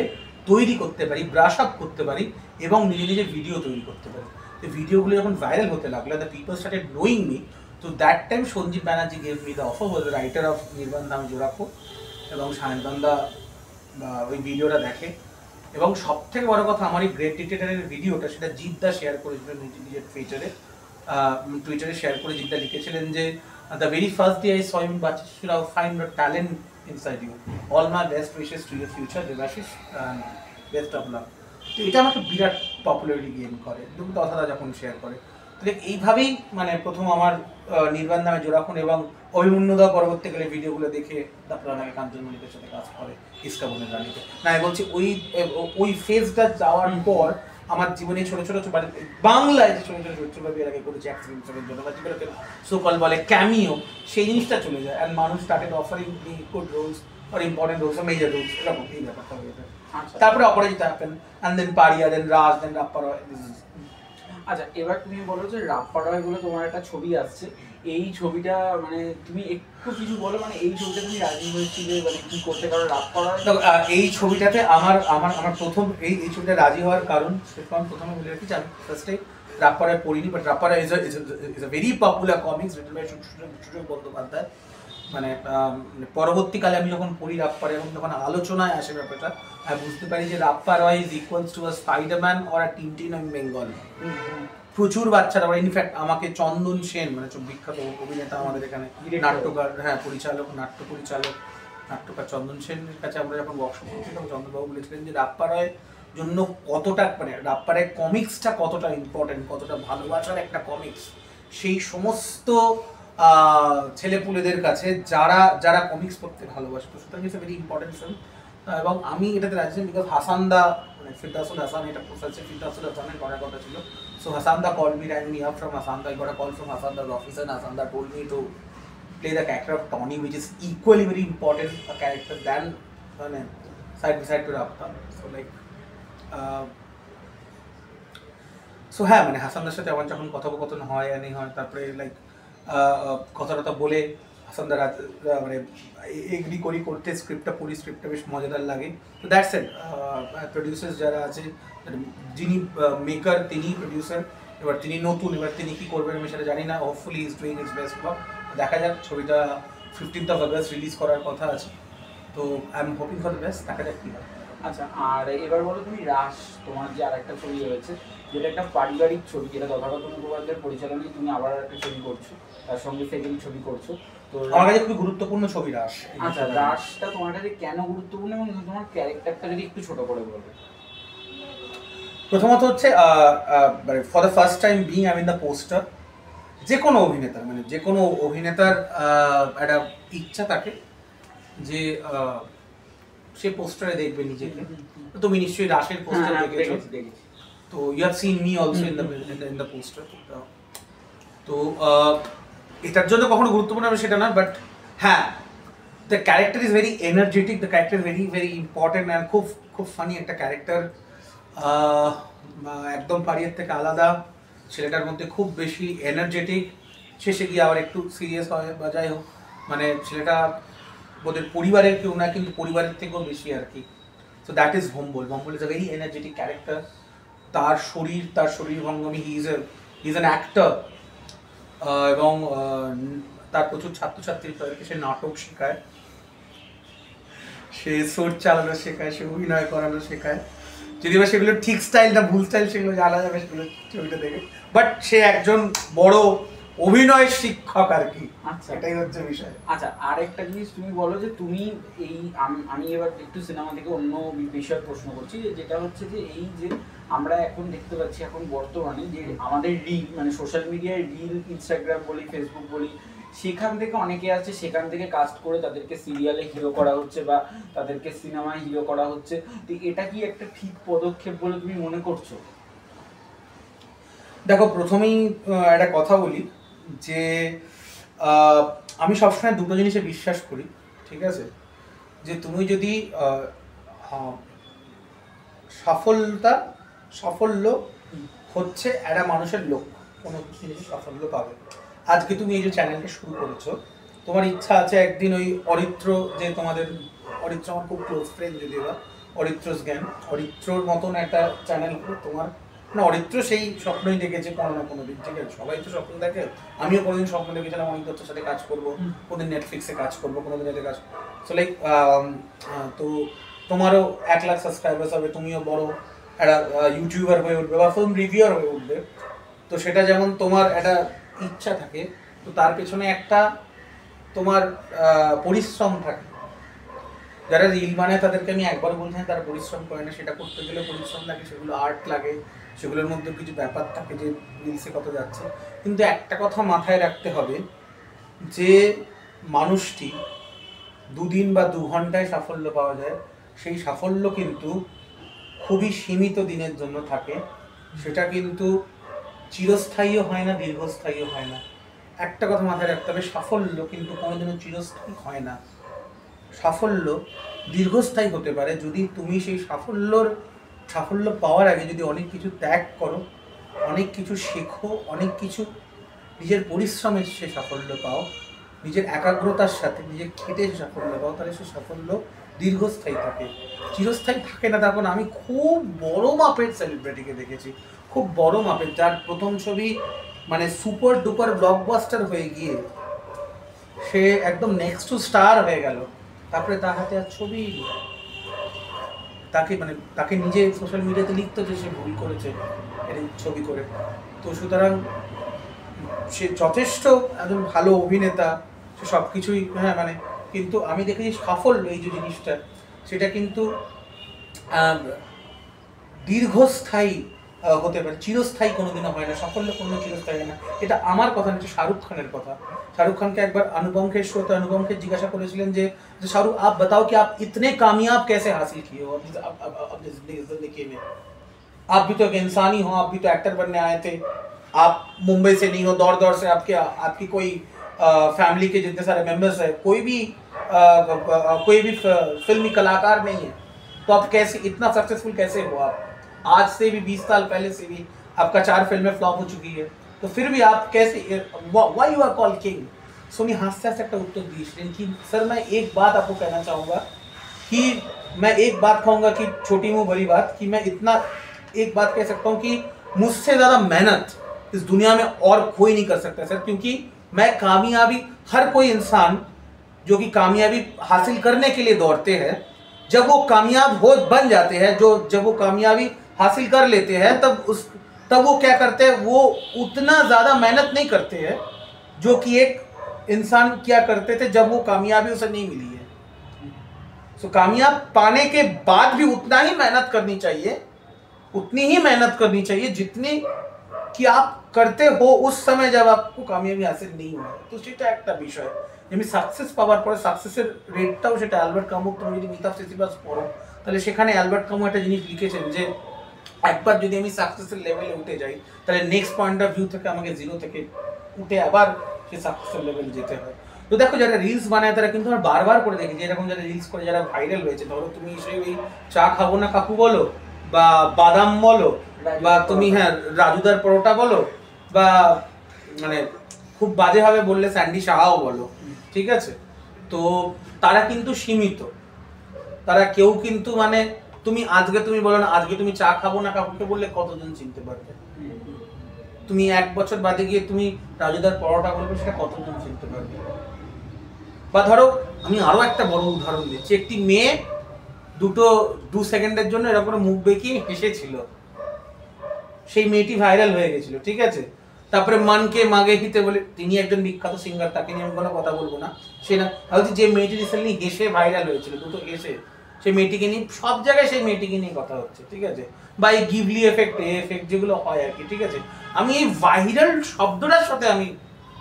তৈরি করতে পারি, ব্রাশ আপ করতে পারি, এবং নিজে নিজে ভিডিও তৈরি করতে পারি। তো ভিডিওগুলো যখন ভাইরাল হতে লাগলো, the people started knowing me, তো that time Sanjeev Banerjee gave me the offer, was writer of Nirban Jorakhun, এবং সায়ন্তনদা ওই ভিডিওটা দেখে। এবং সব থেকে বড় কথা, আমার এই গ্রেট ডিক্টেটরের ভিডিওটা, সেটা জিদ্দা শেয়ার করেছিল নিজের টুইটারে শেয়ার করে। জিদ্দা লিখেছিলেন যে the very first day I saw you in বাচ্চা শিশুর, I find the talent inside you, all my best wishes to your future, Debashish, best of luck. তো এটা আমাকে বিরাট পপুলারিটি গেইন করে, তথাদা যখন শেয়ার করে। তো এইভাবেই মানে প্রথম আমার নির্বাণ নামে জোড়াখুন এবং অভিমন্যুদা পরবর্তীকালে ভিডিওগুলো দেখে তারপর আমাকে কাঞ্চন মল্লিকের সাথে কাজ করে ইস্কাবনের রানীতে। না, আমি বলছি ওই ফেজটা যাওয়ার পর আমার জীবনে ছোট ছোট মানে বাংলায় যে ছোট ছোট চরিত্রভাবে এর আগে করেছি অ্যাক্সিডেন্টের জন্য বা যেগুলোকে সোকল বলে ক্যামিও, সেই জিনিসটা চলে যায় অ্যান্ড মানুষ started offering me good roles or important roles or major roles, এরকম এই ব্যাপারটা হয়ে যায়। তারপরে অপরাজিত হ্যাপেন and then পারিয়া, then রাজ, then রাপ্পা রয়। আচ্ছা, এবার তুমি বলো যে রাপ্পা রয় বলে তোমার একটা ছবি আসছে, এই ছবিটা মানে তুমি একটু কিছু বলো, মানে এই ছবিটা তুমি রাজি হয়েছিলে মানে কি করতে, কারণ রাপ্পা রয় এই ছবিটাতে আমার আমার আমার প্রথম এই ছবিটা রাজি হওয়ার কারণ আমি প্রথমে বলে রাখি যে আমি ফার্স্টে রাপ্পা রয় পড়িনি, but Rappa Roy is a very popular comics written by Sujoy Bandyopadhyay. মানে পরবর্তীকালে আমি যখন পড়ি রাপ্পা রয় এবং যখন আলোচনায় আসে ব্যাপারটা, আমি বুঝতে পারি যে Rappa Roy is equals to a Spiderman or a Tintin in Bengal. প্রচুর বাচ্চারা, ইনফ্যাক্ট আমাকে চন্দন সেন, মানে বিখ্যাত অভিনেতা আমাদের এখানে, নাট্যকার, হ্যাঁ পরিচালক, নাট্য পরিচালক, নাট্যকার চন্দন সেনের কাছে আমরা যখন ওয়ার্কশপ করছিলাম, চন্দনবাবু বলেছিলেন যে রাপ্পা রয়ের জন্য কতটা, মানে রাপ্পা রয় কমিক্সটা কতটা ইম্পর্টেন্ট, কতটা ভালোবাসার একটা কমিক্স সেই সমস্ত ছেলেপুলেদের কাছে যারা যারা কমিক্স পড়তে ভালোবাসে। তো সুতরাং it's a very important film. এবং আমি এটাতে রাজি বিকজ হাসানদা, মানে ফিরদাউসুল হাসান, এটা প্রোফেসর ফিরদাউসুল হাসানের করার কথা ছিল। So Hasanda called me, rang me up from Hasanda. I got a call from Hasanda's office, and Hasanda told me to play the character of Tony, which is equally very important a character than side by side to Rappa. So like, so হ্যাঁ, মানে হাসানদার সাথে আমার যখন কথোপকথন হয় তারপরে like কথাটা বলে হাসানদার মানে এগ্রি করি করতে, স্ক্রিপ্টটা পড়ি, স্ক্রিপ্টটা বেশ মজাদার লাগে। তো দ্যাটস ইট। প্রডিউসার্স যারা আছে, যিনি মেকার তিনি প্রডিউসার, এবার তিনি নতুন, এবার তিনি কি করবেন আমি সেটা জানি না। Hopefully is doing it's best work. দেখা যাক, ছবিটা 15th of August রিলিজ করার কথা আছে, তো I am hoping for the best, দেখা যাক কী হয়। আচ্ছা, আর এবার বলো তুমি রাস, তোমার যে আরেকটা ছবি রয়েছে যেটা একটা পারিবারিক ছবি, যেটা তথাগত মুখোপাধ্যায়ের পরিচালনায় তুমি আবার একটা ছবি করছো, তার সঙ্গে সেকেন্ড ছবি করছো, তো আমার কাছে খুবই গুরুত্বপূর্ণ ছবি রাস। আচ্ছা, রাসটা তোমার কাছে কেন গুরুত্বপূর্ণ এবং তোমার ক্যারেক্টারটা যদি একটু ছোট করে বলো। প্রথমত হচ্ছে for the first time being I in the poster, যে কোনো অভিনেতার, মানে যে কোনো অভিনেতার একটা ইচ্ছা থাকে যে সে পোস্টারে দেখবে নিজেকে। তুমি নিশ্চয়ই রাসের পোস্টার দেখেছো, তো you have seen me also in the poster. তো এটার জন্য কখনো গুরুত্বপূর্ণ হবে সেটা না, বাট হ্যাঁ, the character is very energetic, the character very very important and খুব খুব ফানি একটা ক্যারেক্টার। একদম পারিয়ার থেকে আলাদা, ছেলেটার মধ্যে খুব বেশি এনার্জেটিক, শেষে গিয়ে আবার একটু সিরিয়াস হয় বা যাই হোক, মানে ছেলেটা ওদের পরিবারের কেউ না, কিন্তু পরিবারের থেকেও বেশি আর কি। So that is Bhombol. Bhombol is a very energetic character. তার শরীর ভঙ্গমি, হি ইজ অ্যান অ্যাক্টর, এবং তার প্রচুর ছাত্রছাত্রী, তাদেরকে সে নাটক শেখায়, সে সোট চালানো শেখায়, সে অভিনয় করানো শেখায়। যদি বা সেগুলো ঠিক স্টাইল না ভুল স্টাইল সেগুলো জানা যাবে সেগুলো ছবিটা দেখে, বাট সে একজন বড় অভিনয় শিক্ষক আর কি। আচ্ছা, এটাই হচ্ছে বিষয়। আচ্ছা, আর একটা জিনিস তুমি বলো যে তুমি এই আমি এবার একটু সিনেমা থেকে অন্য বিষয়ে প্রশ্ন করছি, যেটা হচ্ছে যে এই যে আমরা এখন দেখতে পাচ্ছি এখন বর্তমানে যে আমাদের রিল, মানে সোশ্যাল মিডিয়ায় রিল, ইনস্টাগ্রাম বলি, ফেসবুক বলি, সেখান থেকে অনেকে আছে, সেখান থেকে কাস্ট করে তাদেরকে সিরিয়ালে হিরো করা হচ্ছে বা তাদেরকে সিনেমায় হিরো করা হচ্ছে। তো এটা কি একটা ঠিক পদক্ষেপ বলে তুমি মনে করছো? দেখো, প্রথমেই একটা কথা বলি যে আমি সবসময় দুটো জিনিসে বিশ্বাস করি, ঠিক আছে? যে তুমি যদি সাফল্য হচ্ছে একটা মানুষের লক্ষ্য, কোনো জিনিসে সাফল্য পাবে। আজকে তুমি এই যে চ্যানেলটা শুরু করেছো, তোমার ইচ্ছা আছে একদিন ওই অরিত্র, যে তোমাদের অরিত্র আমার খুব ক্লোজ ফ্রেন্ড, যদিও বা অরিত্রস জ্ঞান, অরিত্রর মতন একটা চ্যানেল তোমার, না অরিত্র সেই স্বপ্নই দেখেছে কোনো না কোনো দিন, ঠিক আছে? সবাই তো স্বপ্ন দেখে, আমিও কোনোদিন স্বপ্ন দেখেছিলাম অনেক দত্তর সাথে কাজ করবো, কোনোদিন নেটফ্লিক্সে কাজ করবো, কোনোদিন এতে কাজ। সো লাইক তো তোমারও 1 লাখ সাবস্ক্রাইবার্স হবে, তুমিও বড় একটা ইউটিউবার হয়ে উঠবে বা ফিল্ম রিভিউয়ার হয়ে উঠবে। তো সেটা যেমন তোমার একটা ইচ্ছা থাকে, তো তার পেছনে একটা তোমার পরিশ্রম থাকে। যারা রিল বানায় তাদেরকে আমি একবার বলছি তারা পরিশ্রম করে না, সেটা করতে গেলে পরিশ্রম লাগে, সেগুলো আর্ট লাগে, সেগুলোর মধ্যে কিছু ব্যাপার থাকে যে রিলসে কত যাচ্ছে। কিন্তু একটা কথা মাথায় রাখতে হবে যে মানুষটি 2 দিন বা 2 ঘন্টায় সাফল্য পাওয়া যায়, সেই সাফল্য কিন্তু খুবই সীমিত দিনের জন্য থাকে, সেটা কিন্তু চিরস্থায়ীও হয় না, দীর্ঘস্থায়ীও হয় না। একটা কথা মাথায় রাখতে হবে, সাফল্য কিন্তু কোনোদিনও চিরস্থায়ী হয় না। সাফল্য দীর্ঘস্থায়ী হতে পারে যদি তুমি সেই সাফল্য পাওয়ার আগে যদি অনেক কিছু ত্যাগ করো, অনেক কিছু শেখো, অনেক কিছু নিজের পরিশ্রমের সে সাফল্য পাও, নিজের একাগ্রতার সাথে নিজের খেটে সে সাফল্য পাও, তাহলে সে সাফল্য দীর্ঘস্থায়ী থাকে। চিরস্থায়ী থাকে না। তখন আমি খুব বড় মাপের সেলিব্রিটিকে দেখেছি, খুব বড় মাপের, যার প্রথম ছবি মানে সুপার ডুপার ব্লকবাস্টার হয়ে গিয়ে সে একদম নেক্সট টু স্টার হয়ে গেল, তারপরে তার হাতে আর ছবি, তাকে নিজে সোশ্যাল মিডিয়াতে লিখতো যে সে ভুল করেছে ছবি করে। তো সুতরাং সে যথেষ্ট একজন ভালো অভিনেতা, সে সব কিছুই হ্যাঁ মানে, কিন্তু আমি দেখেছি সাফল্য এই যে জিনিসটা, সেটা কিন্তু দীর্ঘস্থায়ী হতে পারে, চিরস্থায়ী কোনোদিনও হয় না। সাফল্য কোনো চিরস্থায়ী হয় না। এটা আমার কথা না, শাহরুখ খানের কথা। শাহরুখ খানকে একবার अनुपम खेर शो तो अनुपम खेर जिज्ञासा করেছিলেন যে शाहरुख आप बताओ कि आप इतने कामयाब कैसे हासिल किए हो अपनी जिंदगी में, आप भी तो एक इंसान ही हो, आप भी तो एक्टर बनने आए थे, आप मुंबई से नहीं हो, दौड़ दौड़ से आपकी कोई फैमिली के जितने सारे मेंबर्स है, कोई भी फिल्मी कलाकार नहीं है, तो आप कैसे इतना सक्सेसफुल कैसे हो? आप आज से भी 20 साल पहले से भी आपका 4 फिल्में फ्लॉप हो चुकी है, तो फिर भी आप कैसे, why you are called king? सोनी हास्य से একটা उत्तर दिए कि सर मैं एक बात आपको कहना चाहूँगा कि मैं एक बात कहूँगा कि छोटी मुँह बड़ी बात, कि मैं इतना एक बात कह सकता हूँ कि मुझसे ज़्यादा मेहनत इस दुनिया में और कोई नहीं कर सकता सर, क्योंकि मैं कामयाबी, हर कोई इंसान जो कि कामयाबी हासिल करने के लिए दौड़ते हैं, जब वो कामयाब बन जाते हैं, जब वो कामयाबी हासिल कर लेते हैं, तब वो क्या करते हैं, वो उतना ज़्यादा मेहनत नहीं करते हैं जो कि एक इंसान क्या करते थे जब वो कामयाबी उसे नहीं मिली है। सो कामयाब पाने के बाद भी उतना ही मेहनत करनी चाहिए, उतनी ही मेहनत करनी चाहिए जितनी कि आप करते हो उस समय जब आपको कामयाबी हासिल नहीं हुआ। तो সেটা একটা বিষয়, আমি সাকসেস পাওয়ার পরে সাকসেসের রেটটাও সেটা অ্যালবার্ট কামু, তুমি যদি মিথ অফ সিসিফাস পড়ো তাহলে সেখানে অ্যালবার্ট কামু একটা জিনিস লিখেছেন যে একবার যদি আমি সাকসেসের লেভেলে উঠে যাই তাহলে নেক্সট পয়েন্ট অফ ভিউ থেকে আমাকে জিরো থেকে উঠে আবার সেই সাকসেসের লেভেলে যেতে হয়। তো দেখো যারা রিলস বানায় তারা কিন্তু আমরা বারবার করে দেখি, যে এরকম যারা রিলস করে যারা ভাইরাল হয়েছে, ধরো তুমি সেই ওই চা খাবো না কাকু বলো, বা বাদাম বলো, বা তুমি হ্যাঁ রাজুদার পরোটা বলো, বা মানে খুব বাজেভাবে বললে স্যান্ডি সাহাও বলো, ঠিক আছে? তো তারা কিন্তু সীমিত, তারা কেউ কিন্তু মানে তুমি আজকে তুমি বলো না আজকে তুমি চা খাবো না কাকুকে বললে কতজন চিনতে পারবে? তুমি 1 বছর বাদে গিয়ে তুমি রাজুদার পরোটা বলবে, সেটা কতজন চিনতে পারবে? বা ধরো আমি আরো একটা বড় উদাহরণ দিচ্ছি, একটি মেয়ে 2 সেকেন্ডের জন্য এরকম মুখ বেঁকিয়ে হেসেছিল, সেই মেয়েটি ভাইরাল হয়ে গেছিল, ঠিক আছে? তারপরে মানকে মাগে হিতে বলে তিনি একজন বিখ্যাত সিঙ্গার, তাকে নিয়ে আমি কোনো কথা বলবো না, সে না হয়তো যে মেয়েটি রিসেন্টলি হেসে ভাইরাল হয়েছিল, দুটো হেসে, সেই মেয়েটিকে নিয়ে সব জায়গায় সেই মেয়েটিকে নিয়ে কথা হচ্ছে, ঠিক আছে? বা এই গিভলি এফেক্ট যেগুলো হয় আর কি, ঠিক আছে? আমি এই ভাইরাল শব্দটার সাথে আমি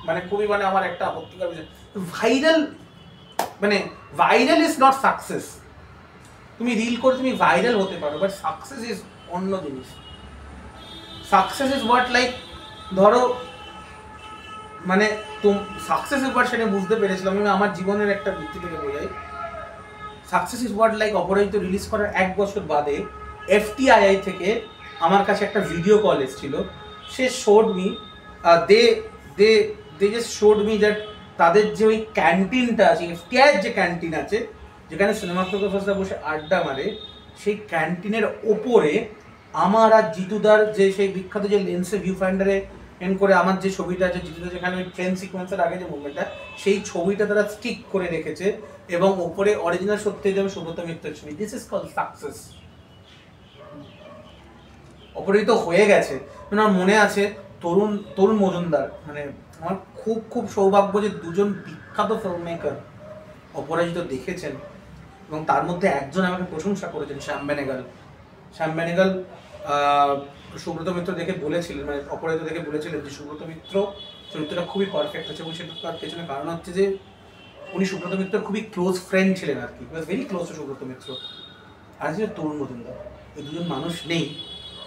মানে খুবই মানে আমার একটা আপত্তিকর বিষয়। Viral is not success. তুমি রিল করে তুমি ভাইরাল হতে পারো, বাট সাকসেস ইজ অন্য জিনিস। সাকসেস ইজ হোয়াট, লাইক ধরো মানে সাকসেস ইজ হোয়াট, সেটা বুঝতে পেরেছিলাম আমি আমার জীবনের একটা ভিত্তি থেকে বোঝাই। সাকসেস ইজ হোয়াট, লাইক অপরাজিত রিলিজ করার 1 বছর বাদে FTII থেকে আমার কাছে একটা ভিডিও কল এসেছিল। সে showed me, they just showed me that তাদের যে ওই ক্যান্টিনটা আছে, FTII যে ক্যান্টিন আছে যেখানে সিনেমাটোগ্রাফাররা বসে আড্ডা মারে, সেই ক্যান্টিনের ওপরে আমার আর জিতুদার যে সেই বিখ্যাত যে লেন্সে ভিউ ফাইন্ডারে এন করে আমার যে ছবিটা আছে, জিতুদা যেখানে ওই ট্রেন সিকোয়েন্সের আগে যে মুভমেন্টটা, সেই ছবিটা তারা স্টিক করে রেখেছে এবং ওপরে অরিজিনাল সত্যজিৎ সুব্রত মিত্রের ছবি। This is called success. অপরিচিত হয়ে গেছে। আমার মনে আছে তরুণ মজুমদার, মানে আমার খুব খুব সৌভাগ্য যে দুজন বিখ্যাত ফিল্ম মেকার অপরাজিত দেখেছেন এবং তার মধ্যে একজন আমাকে প্রশংসা করেছেন, শ্যাম বেনেগল। সুব্রত মিত্র দেখে বলেছিলেন, মানে অপরাজিত দেখে বলেছিলেন যে সুব্রত মিত্র চরিত্রটা খুবই পারফেক্ট আছে, এবং সেটার পেছনে কারণ হচ্ছে যে উনি সুব্রত মিত্রের খুবই ক্লোজ ফ্রেন্ড ছিলেন আর কি, very close to Subrata Mitra. আর ছিল তরুণ মজুমদার। এই দুজন মানুষ নেই,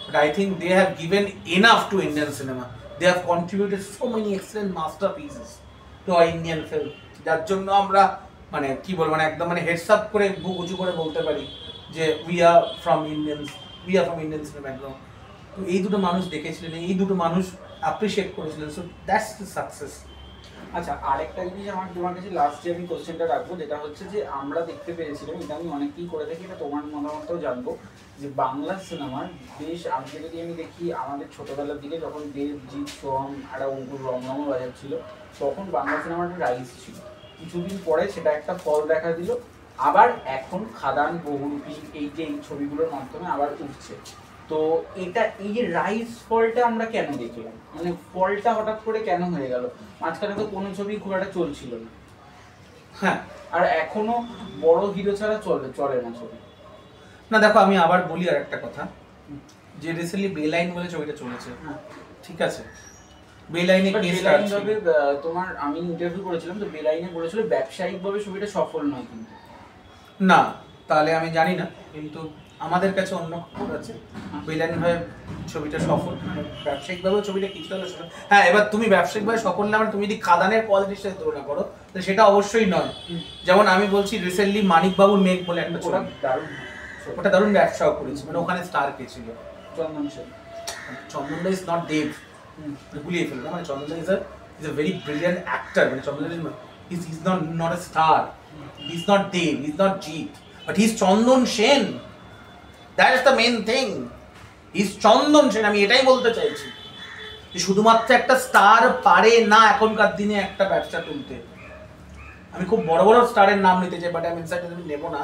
but I think they have given enough to Indian cinema. They have contributed so many excellent masterpieces to our Indian film, যার জন্য আমরা মানে কি বলবো, মানে একদম মানে হেডস আপ করে বুক উঁচু করে বলতে পারি যে we are from Indian cinema একদম। তো এই দুটো মানুষ দেখেছিলেন, এই দুটো মানুষ অ্যাপ্রিসিয়েট করেছিলেন, সো দ্যাটস দ্য সাকসেস। আচ্ছা, আরেকটা জিনিস আমার তোমার কাছে লাস্টে আমি কোশ্চেনটা রাখবো, যেটা হচ্ছে যে আমরা দেখতে পেরেছিলাম, এটা আমি অনেককেই করে থাকি, এটা তোমার মতামতও জানবো, যে বাংলা সিনেমার বেশ আজকে যদি আমি দেখি আমাদের ছোটোবেলার দিকে যখন দেব, জিৎ, সোহম, একটা অঙ্কুর রমরমা বাজার ছিল, তখন বাংলা সিনেমাটা রাইজ ছিল। কিছুদিন পরে সেটা একটা ফল দেখা দিল, আবার এখন খাদান, বহুরূপী, এই যে এই ছবিগুলোর মাধ্যমে আবার উঠছে। তো এটা এই যে রাইজ ফলটা আমরা কেন দেখলাম, মানে ফলটা হঠাৎ করে কেন হয়ে গেল? মাঝখানে তো কোনো ছবি খুব একটা চলছিল না। হ্যাঁ, আর এখনো বড় হিরো ছাড়া চলে না ছবি। না দেখো আমি আবার বলি আর একটা কথা, যে রিসেন্টলি বেলাইন বলে ছবিটা চলেছে, ঠিক আছে, বেলাইনে তোমার আমি ইন্টারভিউ করেছিলাম, তো বেলাইনে বলেছিল ব্যবসায়িকভাবে ছবিটা সফল নয় কিন্তু। না তাহলে আমি জানি না, কিন্তু আমাদের কাছে অন্য খবর আছে বেলাইন ভাবে ছবিটা সফল, ব্যবসায়িকভাবে ছবিটা কিছুটা হলে সফল। হ্যাঁ, এবার তুমি ব্যবসায়িকভাবে সফল না মানে তুমি যদি খাদানের কোয়ালিটির সাথে তুলনা করো তো সেটা অবশ্যই নয়। যেমন আমি বলছি রিসেন্টলি মানিক বাবুর মেঘ বলে একটা ছবি, ওটা দারুণ ব্যবসাও করেছে, মানে ওখানে স্টার কে ছিল চন্দন সেন। চন্দন দা ইজ নট দেব, গুলিয়ে ফেলবে, মানে চন্দন দা is a very brilliant actor, মানে চন্দন দা is not a star, he is not Dev, he is not Jeet, but he is Chandan Sen, that is the main thing, he is Chandan Sen. আমি এটাই বলতে চাইছি যে শুধুমাত্র একটা স্টার পারে না এখনকার দিনে একটা ব্যবসা তুলতে। আমি খুব বড় বড় স্টারের নাম নিতে চাই, বাট আমি ইনসাইড আমি নেব না,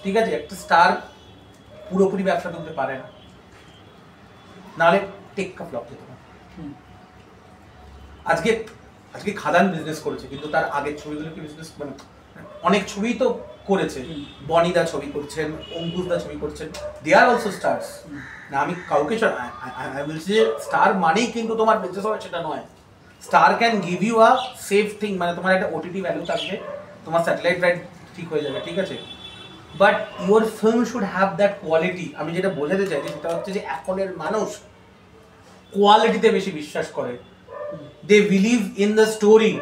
ঠিক আছে? একটা স্টার পুরোপুরি ব্যবসা তুলতে পারে না, নাহলে টেক্কা ফ্লপ যেতে পারে। আজকে খাদান বিজনেস করেছে, কিন্তু তার আগের ছবিগুলো কি বিজনেস, মানে অনেক ছবি তো করেছে, বনিদা ছবি করছেন, অঙ্কুশদা ছবি করছেন, দে আর অলসো স্টার্স। না আমি কাউকে বলছি যে স্টার মানেই কিন্তু তোমার বিজনেস হবে সেটা নয়। Star can give you a safe thing, মানে তোমার একটা ওটিটি ভ্যালু থাকবে, তোমার স্যাটেলাইট রাইট ঠিক হয়ে যাবে, ঠিক আছে, but your film should have that quality. আমি যেটা বোঝাতে চাইছি সেটা হচ্ছে যে এখনের মানুষ কোয়ালিটিতে বেশি বিশ্বাস করে, they believe in the story.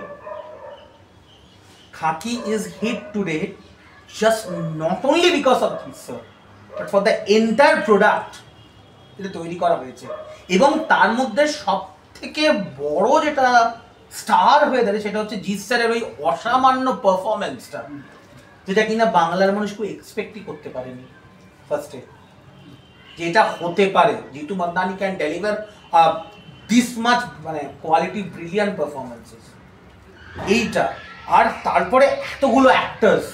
Khaki is hit today just not only because of this but for the entire product এটা তৈরি করা হয়েছে। এবং তার মধ্যে সব থেকে বড় যেটা স্টার হয়ে দাঁড়িয়ে সেটা হচ্ছে জিৎ স্যারের ওই অসামান্য পারফরমেন্সটা, যেটা কিনা বাংলার মানুষ কেউ এক্সপেক্টই করতে পারেনি ফার্স্টে, যেটা হতে পারে Jitu Madnani can deliver this much মানে কোয়ালিটি ব্রিলিয়ান্ট পারফরমেন্সেস, এইটা। আর তারপরে এতগুলো অ্যাক্টার্স,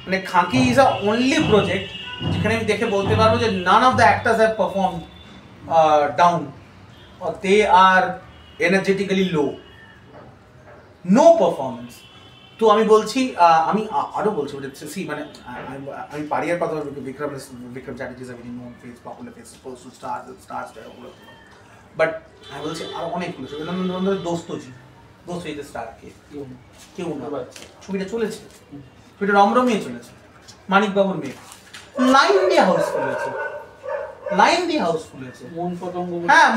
মানে Khakee is a only project যেখানে আমি দেখে বলতে পারবো যে none of the actors have perform down or they are energetically low, no performance। তো আমি বলছি, আমি আরো বলছি মানে আমি পারিয়ার কথা Bikram Chatterjee is a very known face, popular face, postal stars ওগুলো, বাট আমি বলছি আরো অনেকগুলো ছবি, দোস্তজি দোস্ত স্টার কেউ না, ছবিটা চলেছে, ছবিটা রমরমিয়ে চলেছে, মানিক বাবুর মেয়ে লাইন দিয়ে হাউসফুল হয়েছে, মন পতঙ্গ, হ্যাঁ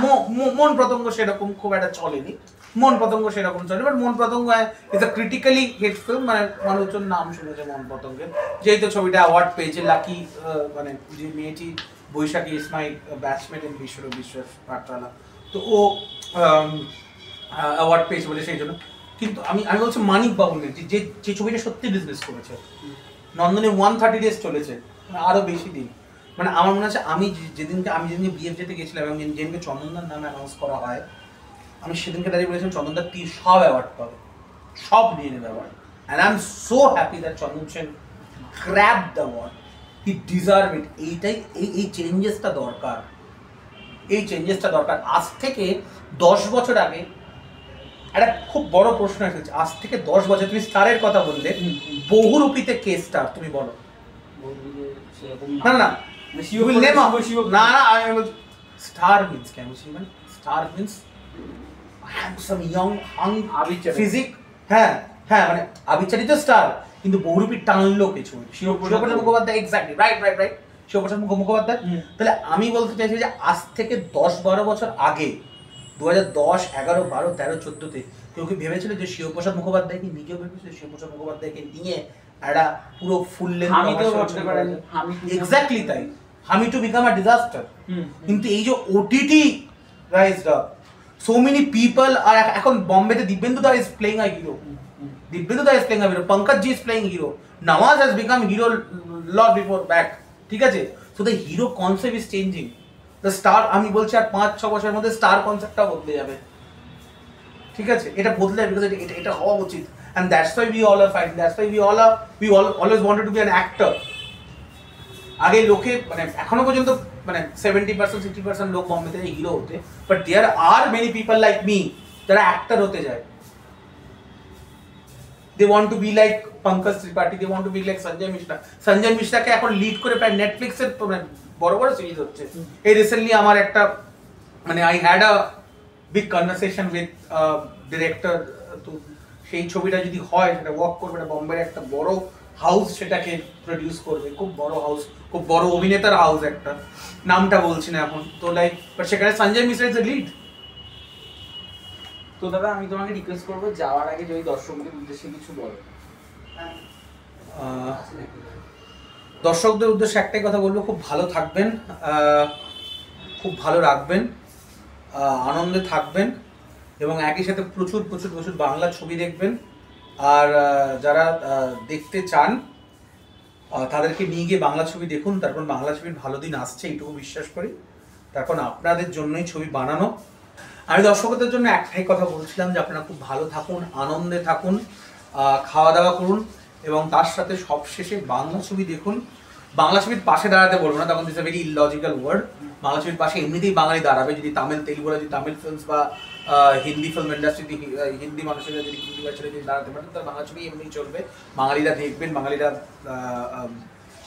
মন পতঙ্গ সেরকম খুব একটা চলেনি, মন পতঙ্গ সেরকম চলে, but Mon Patanga is a critically hit film, মানে মানুষজন নাম শুনেছে মন পতঙ্গের, যেহেতু ছবিটা অ্যাওয়ার্ড পেয়েছে। লাকি মানে যে মেয়েটি বৈশাখী ইজ মাই ব্যাচমেট ইন বিশ্বাস পাঠশালা, তো ও অ্যাওয়ার্ড পেয়েছে বলে সেই জন্য। কিন্তু আমি বলছি মানিক বাবুর যে ছবিটা সত্যি বিজনেস করেছে, নন্দনে 130 days চলেছে, আরো বেশি দিন, মানে আমার মনে আছে আমি যেদিনকে বিএফজেতে গেছিলাম এবং যেদিনকে চন্দনদার নাম অ্যানাউন্স করা হয়, আমি সেদিনকে দাঁড়িয়ে বলেছিলাম চন্দনদার সব অ্যাওয়ার্ড পাবে, সব নিয়ে নেবে award, and I am so happy that Chandan Sen grab the award, he deserve ইট। এইটাই এই চেঞ্জেসটা দরকার, আজ থেকে 10 বছর আগে একটা খুব বড় প্রশ্ন এসেছে, আজ থেকে 10 বছর, তুমি স্টারের কথা বললে, বহুরূপীতে কে স্টার তুমি বলো? না স্টার মিন্স কেন, star means handsome young hunk physique, হ্যাঁ মানে আবিচারি তো স্টার, কিন্তু বহুরূপী টানলো কিছু, শিবপ্রসাদ মুখোপাধ্যায়, এক্স্যাক্টলি রাইট, শিবপ্রসাদ মুখোপাধ্যায়। তাহলে আমি বলতে চাইছি যে আজ থেকে 10-12 বছর আগে 2010, 11, 12, 13, 14-তে কেউ কি ভেবেছিল যে শিবপ্রসাদ মুখোপাধ্যায়কে নিজেও ভেবেছিল শিবপ্রসাদ মুখোপাধ্যায়কে নিয়ে একটা পুরো ফুল লেন্থ এক্স্যাক্টলি তাই হামি টু বিকাম আ ডিজাস্টার। কিন্তু এই যে OTT raised up, so many people আর এখন বম্বেতে Dibyendu da is playing a hero, Dibyendu da is playing a hero, Pankaj ji is playing hero, Nawaz has become hero lot before back, ঠিক আছে? So the hero concept is changing, the star, আমি বলছি আর 5-6 বছরের মধ্যে star কনসেপ্টটা বদলে যাবে, ঠিক আছে? এটা বদলে যাবে, বিকজ এটা হওয়া উচিত। And that's why we all are fighting. That's why we all always wanted to be an actor. আগে লোকে মানে এখনো পর্যন্ত মানে 70% 60% লোক বম্বেতে হিরো হতে, but there are many people like me যারা অ্যাক্টর হতে যায়। They want to be like Pankaj Tripathi, they want to be like Sanjay Mishra. Sanjay Mishra কে এখন লিড করে প্রায় নেটফ্লিক্সের বড় বড় সিরিজ হচ্ছে। এই রিসেন্টলি আমার একটা মানে I had a big conversation with director, তো সেই ছবিটা যদি হয় সেটা ওয়ার্ক করবে, এটা বম্বের একটা বড় হাউস সেটাকে প্রডিউস করবে, খুব বড় হাউস, খুব বড় অভিনেতার হাউস একটা, নামটা বলছি না এখন, তো লাইক বাট সেখানে Sanjay Mishra is the lead. তো দাদা আমি তোমাকে রিকোয়েস্ট করবো যাওয়ার আগে যদি দর্শকদের উদ্দেশ্যে কিছু বলো। দর্শকদের উদ্দেশ্যে একটাই কথা বলবো, খুব ভালো থাকবেন, খুব ভালো রাখবেন, আনন্দে থাকবেন এবং একই সাথে প্রচুর প্রচুর প্রচুর বাংলা ছবি দেখবেন। আর যারা দেখতে চান তাদেরকে নিয়ে গিয়ে বাংলা ছবি দেখুন, তারপর বাংলা ছবির ভালো দিন আসছে এইটুকু বিশ্বাস করি, তারপর আপনাদের জন্যই ছবি বানানো। আমি দর্শকদের জন্য একটাই কথা বলছিলাম যে আপনারা খুব ভালো থাকুন, আনন্দে থাকুন, খাওয়া দাওয়া করুন এবং তার সাথে সবশেষে বাংলা ছবি দেখুন। বাংলা ছবির পাশে দাঁড়াতে বলবো না, তখন this a very illogical word. Bangla ছবির পাশে এমনিতেই বাঙালি দাঁড়াবে, যদি তামিল তেলুগুরা যদি তামিল ফিল্মস বা হিন্দি ফিল্ম ইন্ডাস্ট্রি, হিন্দি মানুষেরা যদি হিন্দি ভাষায় যদি দাঁড়াতে পারেন, তাহলে বাংলা ছবি এমনি চলবে। বাঙালিরা দেখবেন, বাঙালিরা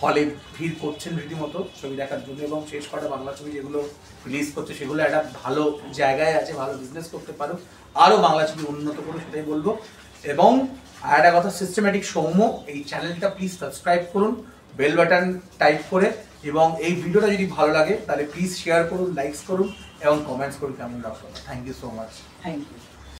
হলে ভিড় করছেন রীতিমতো ছবি দেখার জন্য, এবং শেষ কটা বাংলা ছবি যেগুলো রিলিজ করছে সেগুলো একটা ভালো জায়গায় আছে, ভালো বিজনেস করতে পারো, আরও বাংলা ছবি উন্নত করো, সেটাই বলবো। এবং আর একটা কথা, সিস্টেম্যাটিক সৌম্য এই চ্যানেলটা প্লিজ সাবস্ক্রাইব করুন বেল বাটন টাইপ করে, এবং এই ভিডিওটা যদি ভালো লাগে তাহলে প্লিজ শেয়ার করুন, লাইকস করুন এবং কমেন্টস করুন কেমন লাগলো। Thank you so much. Thank you.